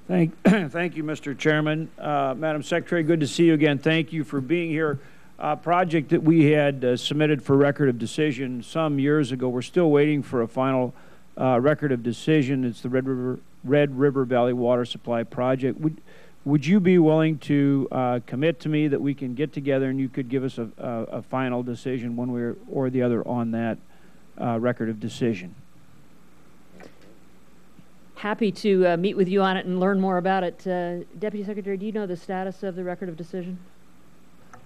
Thank you, Mr. Chairman. Madam Secretary, good to see you again. Thank you for being here. Project that we had submitted for record of decision some years ago. We're still waiting for a final record of decision. It's the Red River Valley Water Supply Project. Would you be willing to commit to me that we can get together and you could give us a final decision one way or the other on that record of decision? Happy to meet with you on it and learn more about it. Deputy Secretary, do you know the status of the record of decision?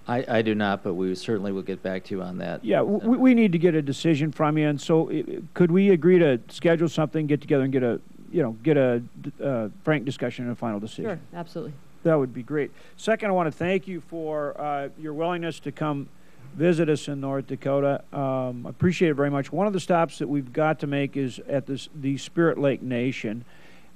I do not, but we certainly will get back to you on that. Yeah, we need to get a decision from you, and so could we agree to schedule something, get together, and get a frank discussion and a final decision? Sure, absolutely. That would be great. Second, I want to thank you for your willingness to come visit us in North Dakota. I appreciate it very much. One of the stops that we've got to make is at the Spirit Lake Nation,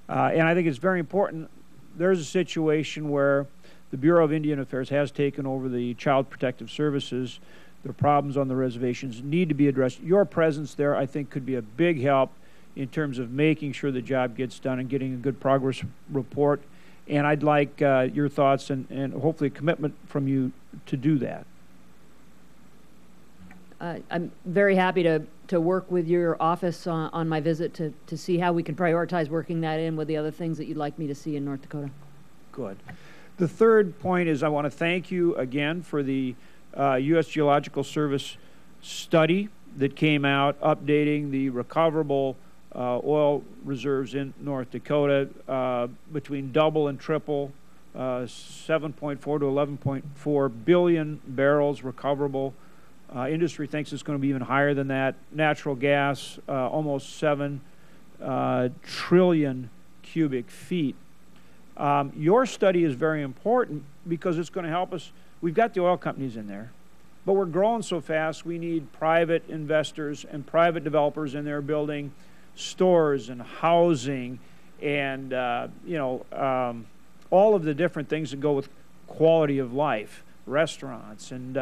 and I think it's very important. There's a situation where the Bureau of Indian Affairs has taken over the Child Protective Services. There are problems on the reservations need to be addressed. Your presence there, I think, could be a big help in terms of making sure the job gets done and getting a good progress report. And I'd like your thoughts and hopefully a commitment from you to do that. I'm very happy to work with your office on my visit to see how we can prioritize working that in with the other things that you'd like me to see in North Dakota. Good. The third point is I want to thank you again for the U.S. Geological Service study that came out updating the recoverable oil reserves in North Dakota between double and triple, 7.4 to 11.4 billion barrels recoverable. Industry thinks it's going to be even higher than that. Natural gas, almost 7 trillion cubic feet. Your study is very important because it's going to help us. We've got the oil companies in there, but we're growing so fast we need private investors and private developers in there building stores and housing and all of the different things that go with quality of life, restaurants, and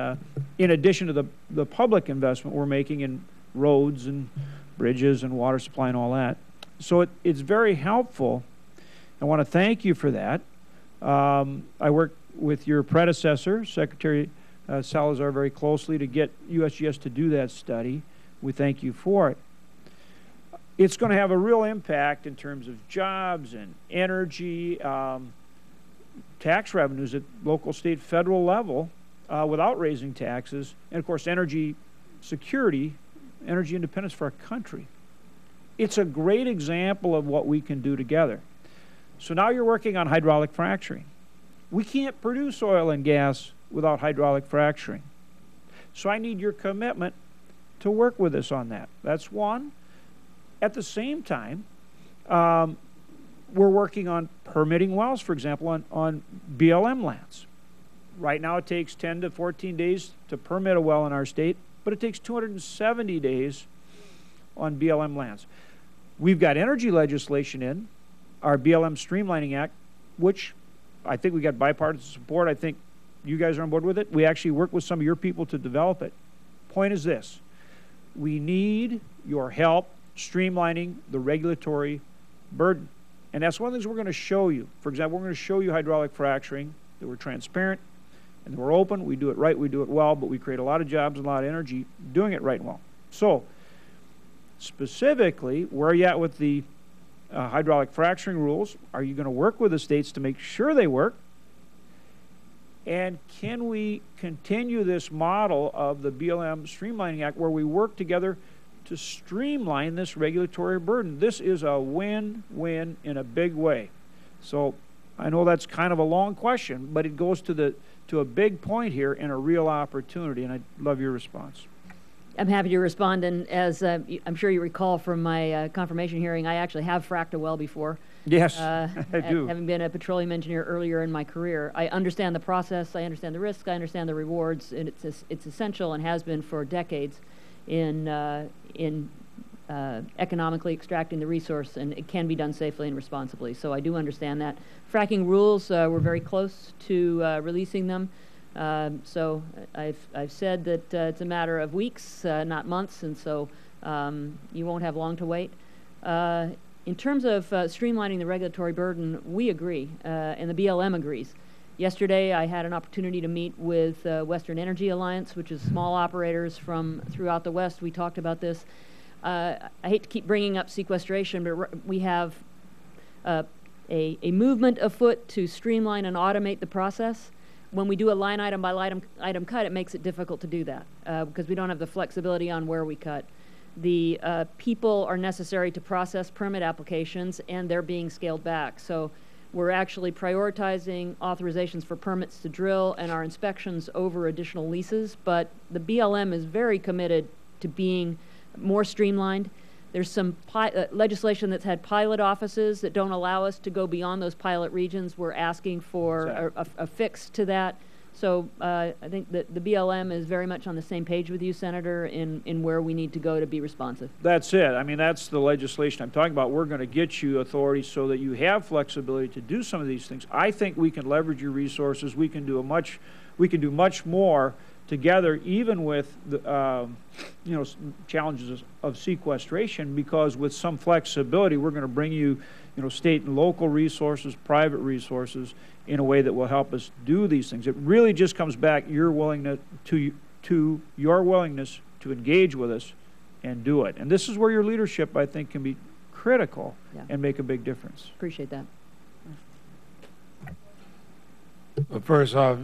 in addition to the public investment we're making in roads and bridges and water supply and all that. So it's very helpful. I want to thank you for that. I worked with your predecessor, Secretary Salazar, very closely to get USGS to do that study. We thank you for it. It's going to have a real impact in terms of jobs and energy, tax revenues at local, state, federal level without raising taxes, and, of course, energy security, energy independence for our country. It's a great example of what we can do together. So now you're working on hydraulic fracturing. We can't produce oil and gas without hydraulic fracturing. So I need your commitment to work with us on that. That's one. At the same time, we're working on permitting wells, for example, on BLM lands. Right now it takes 10 to 14 days to permit a well in our state, but it takes 270 days on BLM lands. We've got energy legislation in our BLM Streamlining Act, which I think we got bipartisan support. I think you guys are on board with it. We actually work with some of your people to develop it. Point is this: we need your help streamlining the regulatory burden. And that's one of the things we're going to show you. For example, we're going to show you hydraulic fracturing, that we're transparent, and that we're open, we do it right, we do it well, but we create a lot of jobs and a lot of energy doing it right and well. So, specifically, where are you at with the hydraulic fracturing rules? Are you going to work with the states to make sure they work? And can we continue this model of the BLM Streamlining Act where we work together to streamline this regulatory burden? This is a win-win in a big way. So I know that's kind of a long question, but it goes to a big point here and a real opportunity, and I'd love your response. I'm happy to respond, and as I'm sure you recall from my confirmation hearing, I actually have fracked a well before. Yes, I do. Having been a petroleum engineer earlier in my career, I understand the process, I understand the risks, I understand the rewards, and it's essential and has been for decades in economically extracting the resource, and it can be done safely and responsibly. So I do understand that. Fracking rules, we're very close to releasing them. So I've said that it's a matter of weeks, not months, and so you won't have long to wait. In terms of streamlining the regulatory burden, we agree, and the BLM agrees. Yesterday, I had an opportunity to meet with Western Energy Alliance, which is small operators from throughout the West. We talked about this. I hate to keep bringing up sequestration, but we have a movement afoot to streamline and automate the process. When we do a line item by line item cut, it makes it difficult to do that because we don't have the flexibility on where we cut. The people are necessary to process permit applications, and they're being scaled back. So we're actually prioritizing authorizations for permits to drill and our inspections over additional leases. But the BLM is very committed to being more streamlined. There's some legislation that's had pilot offices that don't allow us to go beyond those pilot regions. We're asking for a fix to that. So I think that the BLM is very much on the same page with you, Senator, in where we need to go to be responsive. That's it. I mean, that's the legislation I'm talking about. We're going to get you authority so that you have flexibility to do some of these things. I think we can leverage your resources. We can do much more together, even with the challenges of sequestration, because with some flexibility, we're going to bring you, state and local resources, private resources, in a way that will help us do these things. It really just comes back your willingness to your willingness to engage with us and do it. And this is where your leadership, I think, can be critical and make a big difference. Appreciate that. Well, first off,